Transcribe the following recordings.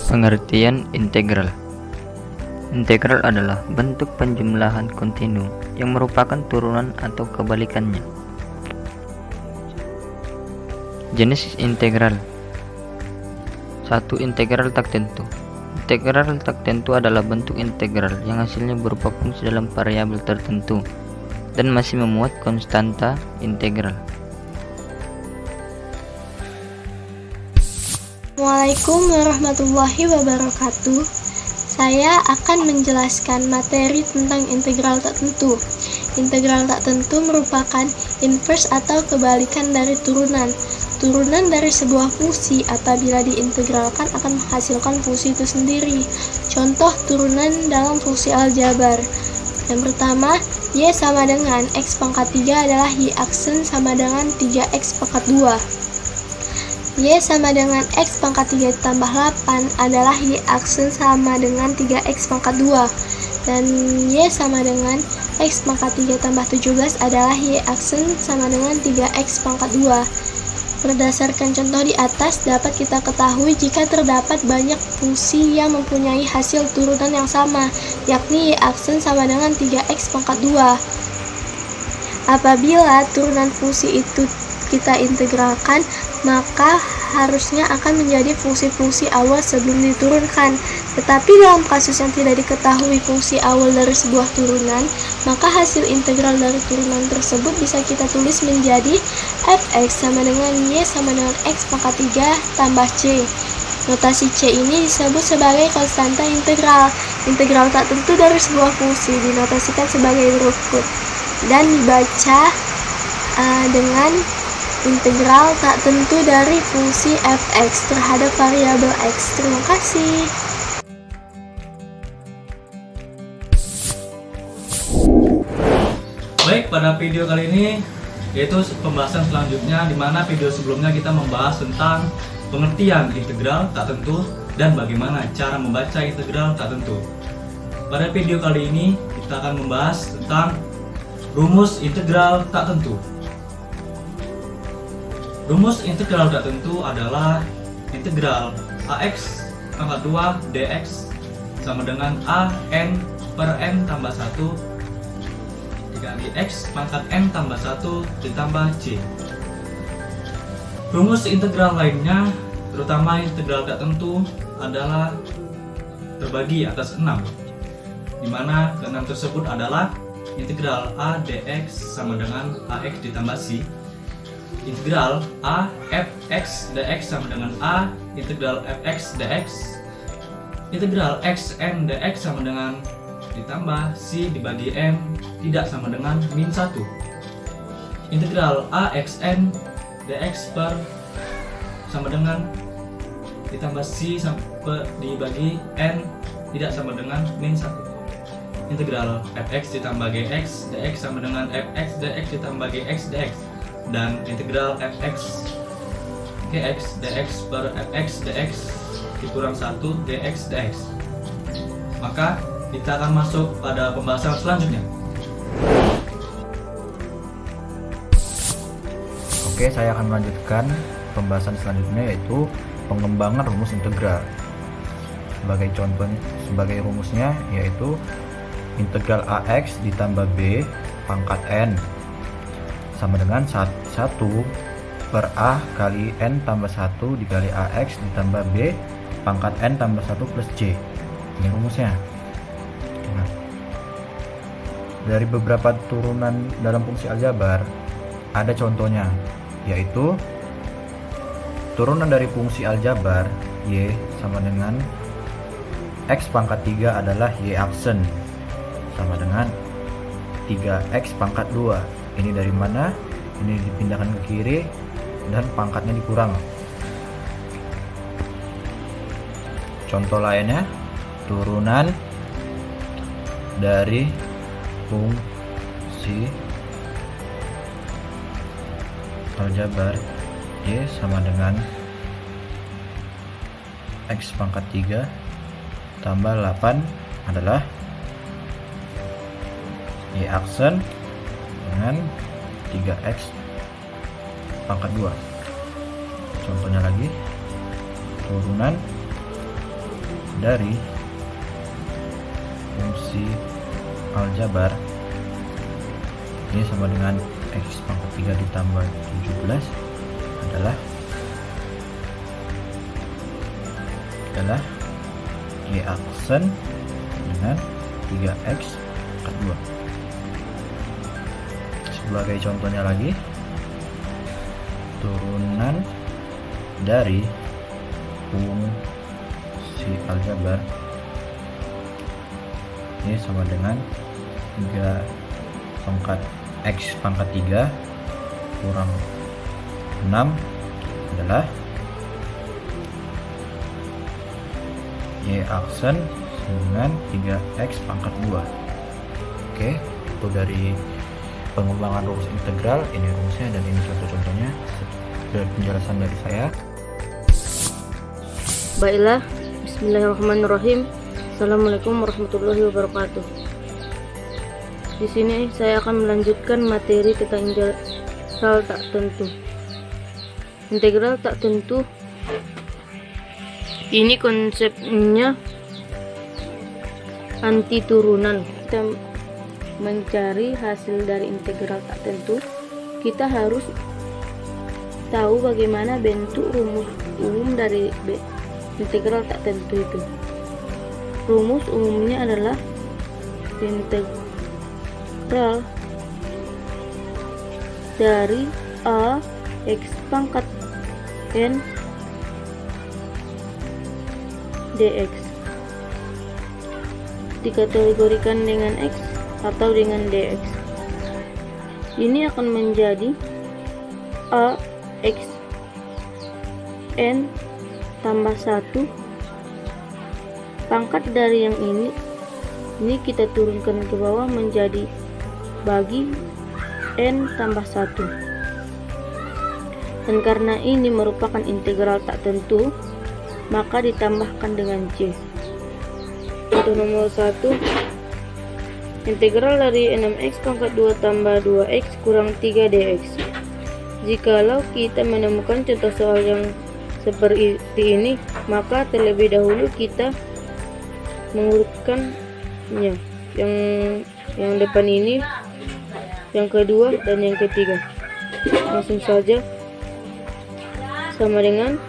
Pengertian integral. Integral adalah bentuk penjumlahan kontinu yang merupakan turunan atau kebalikannya. Jenis integral. 1. Integral tak tentu. Integral tak tentu adalah bentuk integral yang hasilnya berupa fungsi dalam variabel tertentu dan masih memuat konstanta integral. Assalamualaikum warahmatullahi wabarakatuh. Saya akan menjelaskan materi tentang integral tak tentu. Integral tak tentu merupakan inverse atau kebalikan dari turunan. Turunan dari sebuah fungsi apabila diintegralkan akan menghasilkan fungsi itu sendiri. Contoh turunan dalam fungsi aljabar. Yang pertama, y sama dengan x pangkat 3 adalah y aksen sama dengan 3x pangkat 2. Y sama dengan x pangkat 3 ditambah 8 adalah y aksen sama dengan 3x pangkat 2. Dan y sama dengan x pangkat 3 tambah 17 adalah y aksen sama dengan 3x pangkat 2. Berdasarkan contoh di atas, dapat kita ketahui jika terdapat banyak fungsi yang mempunyai hasil turunan yang sama, yakni y aksen sama dengan 3x pangkat 2. Apabila turunan fungsi itu kita integralkan, maka harusnya akan menjadi fungsi-fungsi awal sebelum diturunkan. Tetapi dalam kasus yang tidak diketahui fungsi awal dari sebuah turunan, maka hasil integral dari turunan tersebut bisa kita tulis menjadi fx sama dengan y sama dengan x pangkat 3 tambah c. Notasi c ini disebut sebagai konstanta integral. Integral tak tentu dari sebuah fungsi dinotasikan sebagai berikut dan dibaca dengan integral tak tentu dari fungsi fx terhadap variabel x. Terima kasih. Baik, pada video kali ini yaitu pembahasan selanjutnya, di mana video sebelumnya kita membahas tentang pengertian integral tak tentu dan bagaimana cara membaca integral tak tentu. Pada video kali ini kita akan membahas tentang rumus integral tak tentu. Rumus integral tak tentu adalah integral ax pangkat 2 dx sama dengan a n per n tambah 1 dikali x pangkat n tambah 1 ditambah c. Rumus integral lainnya, terutama integral tak tentu, adalah terbagi atas 6, di mana ke-6 tersebut adalah integral a dx sama dengan ax ditambah c, integral a fx dx sama dengan a integral fx dx, integral xn dx sama dengan ditambah c dibagi m tidak sama dengan min 1, integral axn dx per sama dengan ditambah c sampai dibagi n tidak sama dengan min 1, integral fx ditambah gx dx sama dengan fx dx ditambah gx dx, dan integral fx gx dx per fx dx dikurang 1 gx dx. Maka kita akan masuk pada pembahasan selanjutnya. Oke, saya akan melanjutkan pembahasan selanjutnya, yaitu pengembangan rumus integral. Sebagai rumusnya yaitu integral ax ditambah b pangkat n sama dengan 1 per a kali n tambah 1 dikali ax ditambah b pangkat n tambah 1 plus c. Ini rumusnya. Nah, dari beberapa turunan dalam fungsi aljabar, ada contohnya, yaitu turunan dari fungsi aljabar Y sama dengan X pangkat 3 adalah Y aksen sama dengan 3X pangkat 2. Ini dari mana? Ini dipindahkan ke kiri dan pangkatnya dikurang. Contoh lainnya, turunan dari fungsi aljabar Y sama dengan X pangkat 3 tambah 8 adalah Y aksen dengan 3X pangkat 2. Contohnya lagi, turunan dari fungsi aljabar ini sama dengan X pangkat 3 ditambah 17 adalah Y aksen dengan 3X pangkat 2. Sebagai contohnya lagi, turunan dari fungsi aljabar ini sama dengan 3 pangkat X pangkat 3 kurang 6 adalah Y aksen dengan 3X pangkat 2. Oke, itu dari pengembangan rumus integral. Ini rumusnya dan ini contoh-contohnya dari penjelasan dari saya. Baiklah, bismillahirrahmanirrahim. Assalamualaikum warahmatullahi wabarakatuh. Di sini saya akan melanjutkan materi tentang integral tak tentu. Integral tak tentu ini konsepnya anti turunan. Kita mencari hasil dari integral tak tentu, kita harus tahu bagaimana bentuk rumus umum dari integral tak tentu itu. Rumus umumnya adalah integral dari a x pangkat n dx dikategorikan dengan x atau dengan dx. Ini akan menjadi a x n tambah 1. Pangkat dari yang ini kita turunkan ke bawah menjadi bagi n tambah 1. Dan karena ini merupakan integral tak tentu, maka ditambahkan dengan c. Untuk nomor 1, integral dari 6x pangkat 2 tambah 2x kurang 3 dx. Jikalau kita menemukan contoh soal yang seperti ini, maka terlebih dahulu kita mengurutkannya, yang depan ini, yang kedua, dan yang ketiga. Langsung saja, sama dengan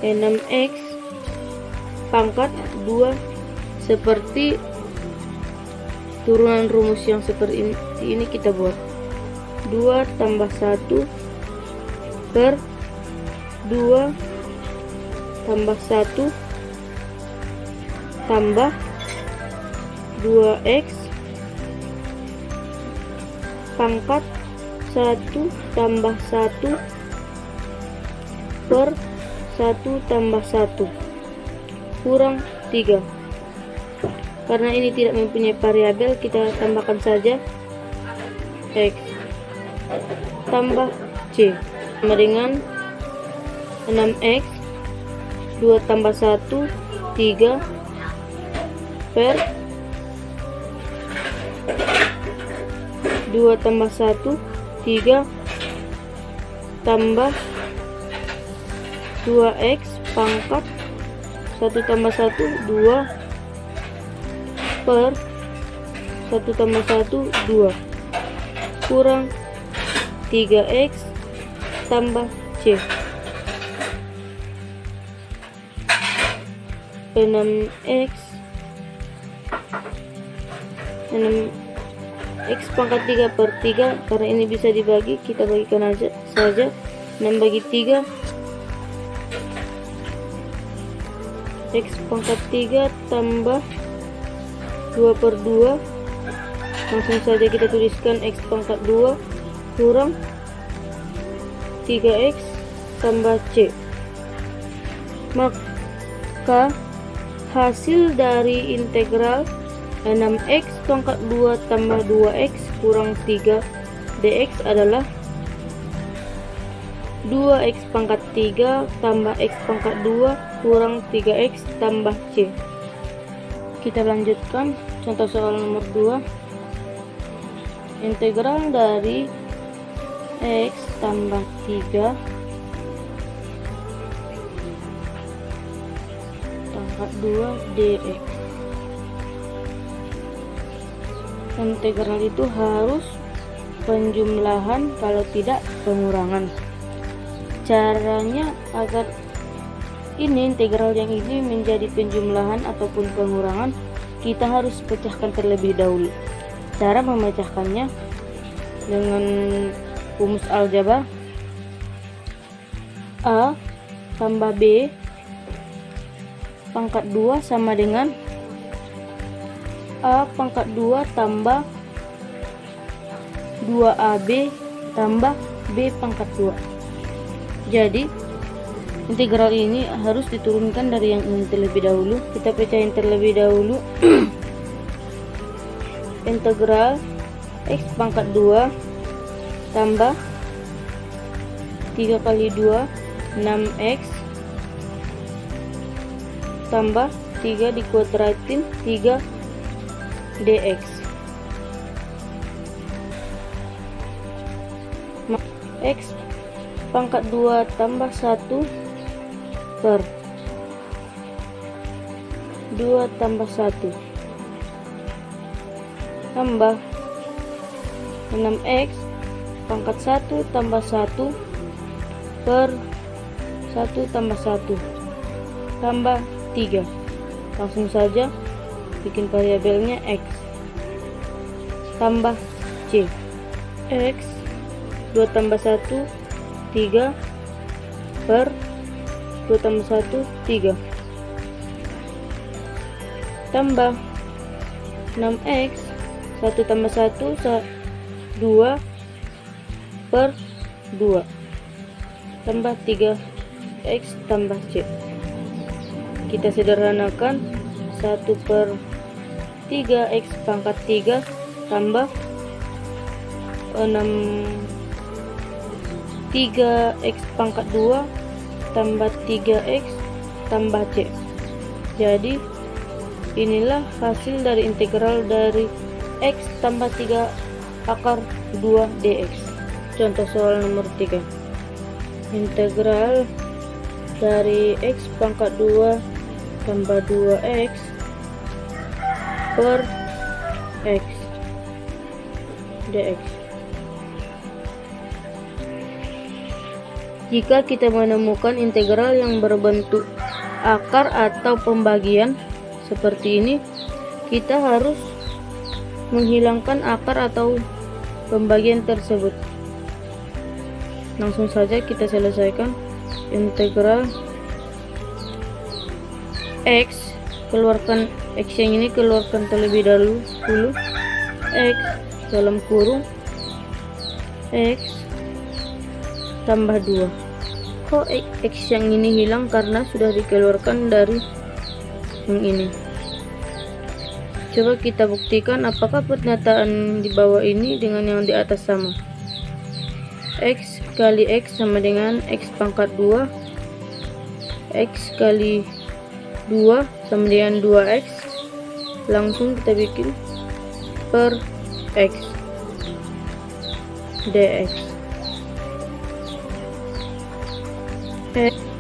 6x pangkat 2 seperti turunan rumus yang seperti ini kita buat 2 tambah 1 per 2 tambah 1 tambah 2x pangkat 1 tambah 1 per 1 tambah 1 kurang 3. Karena ini tidak mempunyai variabel, kita tambahkan saja x tambah c sama dengan 6x 2 tambah 1 3 per 2 tambah 1 3 tambah 2x pangkat 1 tambah 1 2 per 1 tambah 1 2 kurang 3x tambah c. 6x X pangkat 3 per 3, karena ini bisa dibagi, kita bagikan aja saja 6 bagi 3. X pangkat 3 tambah 2 per 2, langsung saja kita tuliskan X pangkat 2 kurang 3X tambah C. Maka hasil dari integral 6X pangkat 2 tambah 2X kurang 3 dx adalah 2X pangkat 3 tambah X pangkat 2 kurang 3X tambah C. Kita lanjutkan contoh soal nomor 2. Integral dari X tambah 3 pangkat 2 dx. Integral itu harus penjumlahan, kalau tidak pengurangan. Caranya agar ini integral yang ini menjadi penjumlahan ataupun pengurangan, kita harus pecahkan terlebih dahulu. Cara memecahkannya dengan rumus aljabar. A tambah B pangkat 2 sama dengan A pangkat 2 tambah 2AB tambah B pangkat 2. Jadi integral ini harus diturunkan dari yang ini terlebih dahulu. Kita pecahin terlebih dahulu. Integral X pangkat 2 tambah 3 kali 2 6X tambah 3 dikuadratin 3 dx. X pangkat 2 tambah 1 per 2 tambah 1 tambah 6x pangkat 1 tambah 1 per 1 tambah 1 tambah 3. Langsung saja bikin variabelnya x tambah c. X 2 tambah 1 3 per 2 tambah 1 3 tambah 6x 1 tambah 1 2 per 2 tambah 3x tambah c. Kita sederhanakan 1 per 3x pangkat 3 tambah 6 3x pangkat 2 tambah 3x tambah c. Jadi inilah hasil dari integral dari x tambah 3 akar 2 dx. Contoh soal nomor 3. Integral dari x pangkat 2 tambah 2x per x dx. Jika kita menemukan integral yang berbentuk akar atau pembagian seperti ini, kita harus menghilangkan akar atau pembagian tersebut. Langsung saja kita selesaikan. Integral x, keluarkan x yang ini, keluarkan terlebih dahulu x dalam kurung x tambah 2. Kok x yang ini hilang? Karena sudah dikeluarkan dari yang ini. Coba kita buktikan apakah pernyataan di bawah ini dengan yang di atas sama. X kali x sama dengan x pangkat 2, x kali 2 sama dengan 2x. Langsung kita bikin per x dx.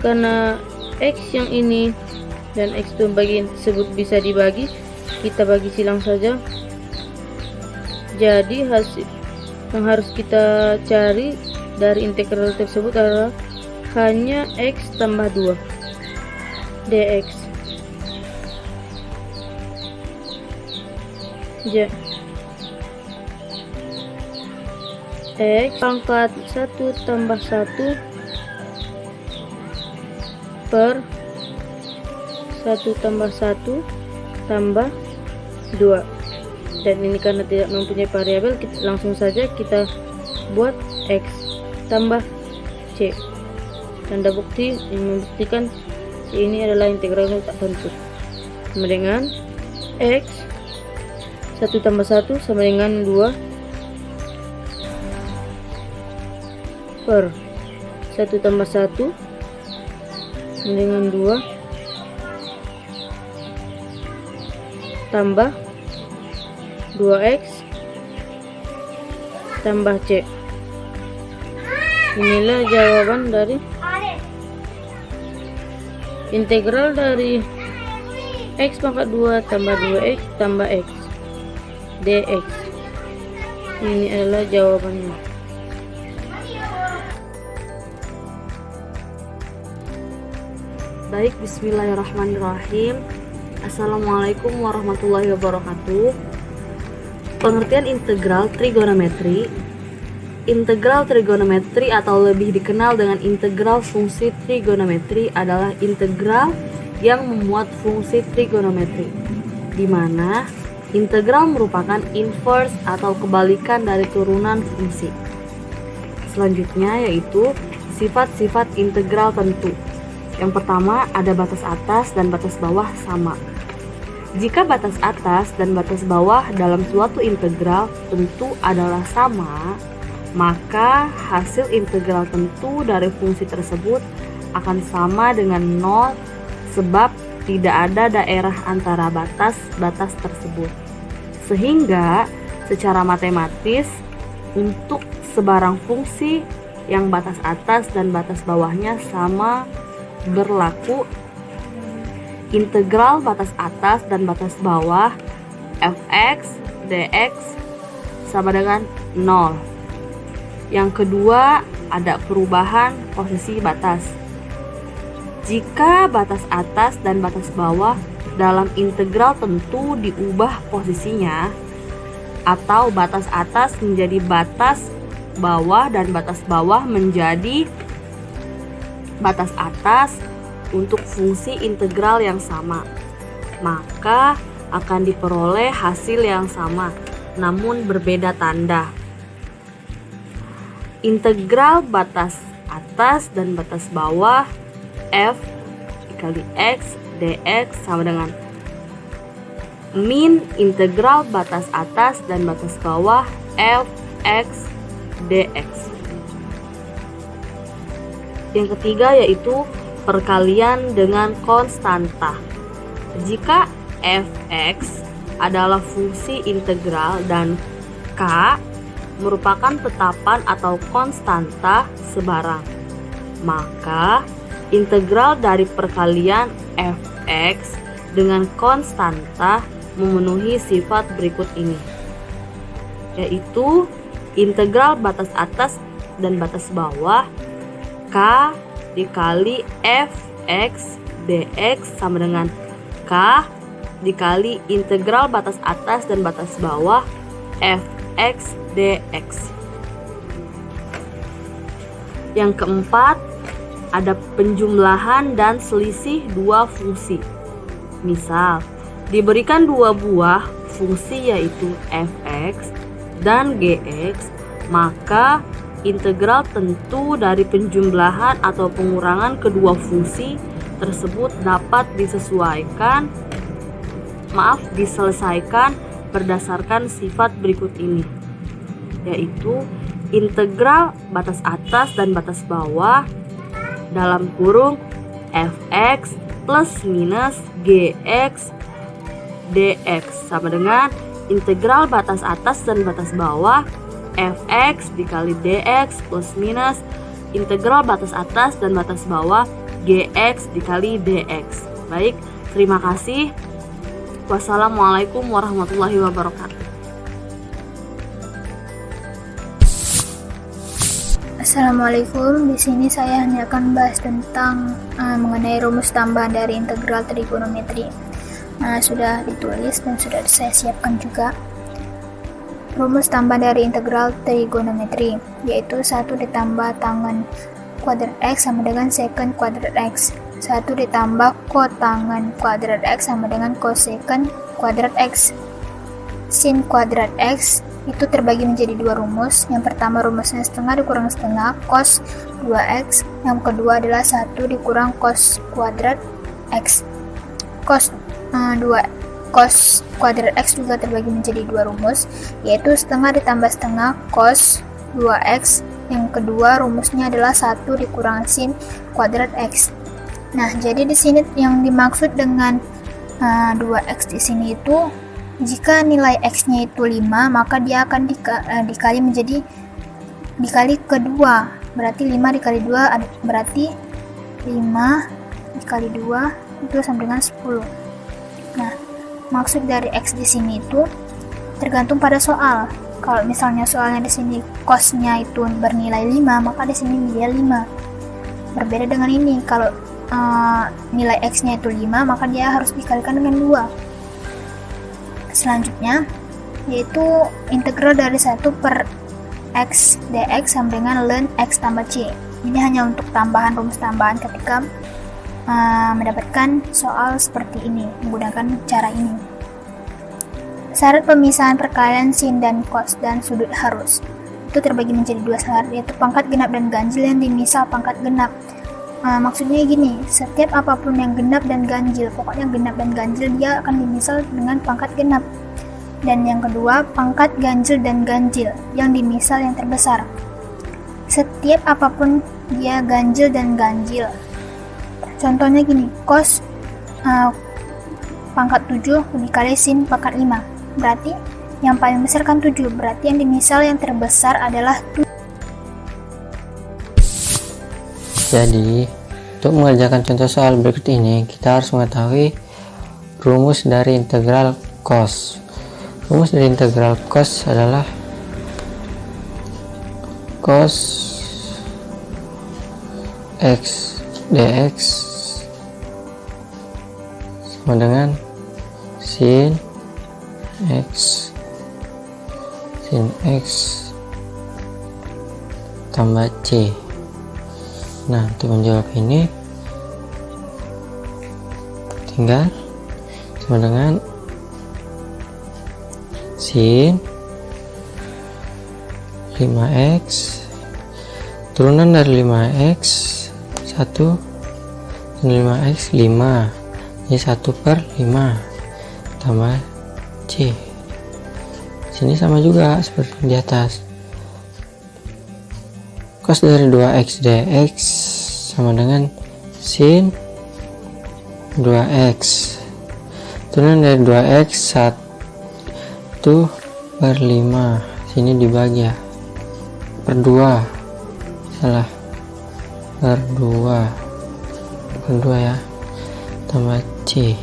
Karena x yang ini dan x pembagian tersebut bisa dibagi, kita bagi silang saja. Jadi hasil yang harus kita cari dari integral tersebut adalah hanya x tambah 2 dx. X pangkat 1 tambah 1 per 1 tambah 1 tambah 2. Dan ini karena tidak mempunyai variabel, langsung saja kita buat X tambah C. Tanda bukti yang membuktikan ini adalah integral tak tentu. Sama dengan X 1 tambah 1 sama dengan 2 per 1 tambah 1 dengan 2 tambah 2x tambah c. Inilah jawaban dari integral dari x pangkat 2 tambah 2x tambah x dx. Ini adalah jawabannya. Baik, bismillahirrahmanirrahim. Assalamualaikum warahmatullahi wabarakatuh. Pengertian integral trigonometri. Integral trigonometri atau lebih dikenal dengan integral fungsi trigonometri adalah integral yang memuat fungsi trigonometri, di mana integral merupakan inverse atau kebalikan dari turunan fungsi. Selanjutnya yaitu sifat-sifat integral tentu. Yang pertama, ada batas atas dan batas bawah sama. Jika batas atas dan batas bawah dalam suatu integral tentu adalah sama, maka hasil integral tentu dari fungsi tersebut akan sama dengan 0 sebab tidak ada daerah antara batas-batas tersebut. Sehingga secara matematis untuk sebarang fungsi yang batas atas dan batas bawahnya sama berlaku integral batas atas dan batas bawah fx dx sama dengan 0. Yang kedua, ada perubahan posisi batas. Jika batas atas dan batas bawah dalam integral tentu diubah posisinya, atau batas atas menjadi batas bawah dan batas bawah menjadi batas atas untuk fungsi integral yang sama, maka akan diperoleh hasil yang sama namun berbeda tanda. Integral batas atas dan batas bawah f dikali x dx sama dengan min integral batas atas dan batas bawah f x dx. Yang ketiga yaitu perkalian dengan konstanta. Jika fx adalah fungsi integral dan k merupakan tetapan atau konstanta sebarang, maka integral dari perkalian fx dengan konstanta memenuhi sifat berikut ini, yaitu integral batas atas dan batas bawah k dikali fx dx sama dengan k dikali integral batas atas dan batas bawah fx dx. Yang keempat, ada penjumlahan dan selisih dua fungsi. Misal, diberikan dua buah fungsi yaitu fx dan gx, maka integral tentu dari penjumlahan atau pengurangan kedua fungsi tersebut dapat diselesaikan berdasarkan sifat berikut ini, yaitu integral batas atas dan batas bawah dalam kurung fx plus minus gx dx sama dengan integral batas atas dan batas bawah fx dikali dx plus minus integral batas atas dan batas bawah gx dikali dx. Baik, terima kasih. Wassalamualaikum warahmatullahi wabarakatuh. Assalamualaikum. Di sini saya hanya akan bahas tentang mengenai rumus tambahan dari integral trigonometri. Sudah ditulis dan sudah saya siapkan juga. rumus tambahan dari integral trigonometri, yaitu 1 ditambah tangen kuadrat X sama dengan secant kuadrat X. 1 ditambah kotangen kuadrat X sama dengan cosecant kuadrat X. Sin kuadrat X itu terbagi menjadi dua rumus. Yang pertama rumusnya setengah dikurang setengah cos 2x. Yang kedua adalah 1 dikurang cos kuadrat X. Cos kuadrat X juga terbagi menjadi dua rumus, yaitu setengah ditambah setengah cos 2x. Yang kedua rumusnya adalah 1 dikurang sin kuadrat X. Nah, jadi di sini yang dimaksud dengan 2x di sini itu, jika nilai x-nya itu 5, maka dia akan dikali kedua. Berarti 5 dikali 2 berarti 5 dikali 2 itu sama dengan 10. Nah, maksud dari x di sini itu tergantung pada soal. Kalau misalnya soalnya di sini cos-nya itu bernilai 5, maka di sini dia 5. Berbeda dengan ini, kalau nilai x-nya itu 5, maka dia harus dikalikan dengan 2. Selanjutnya yaitu integral dari 1 per x dx sama dengan ln x tambah c. Ini hanya untuk rumus tambahan ketika mendapatkan soal seperti ini menggunakan cara ini. Syarat pemisahan perkalian sin dan cos dan sudut harus itu terbagi menjadi dua syarat, yaitu pangkat genap dan ganjil yang dimisal pangkat genap. Maksudnya gini, setiap apapun yang genap dan ganjil, pokoknya genap dan ganjil, dia akan dimisal dengan pangkat genap. Dan yang kedua, pangkat ganjil dan ganjil yang dimisal yang terbesar. Setiap apapun dia ganjil dan ganjil. Contohnya gini, cos pangkat 7 dikali sin pangkat 5. Berarti yang paling besar kan 7, berarti yang dimisal yang terbesar adalah 7. Jadi, untuk mengerjakan contoh soal berikut ini, kita harus mengetahui rumus dari integral cos. Rumus dari integral cos adalah cos x dx sama dengan sin x tambah c. Nah, untuk menjawab ini tinggal sama dengan sin 5x turunan dari 5x 1 dan 5x 5, ini 1 per 5 tambah c. Sini sama juga seperti di atas. Cos dari 2x dx sama dengan sin 2x turunan dari 2x 1 per 5, sini dibagi ya per 2, salah, per 2 ya, tambah c.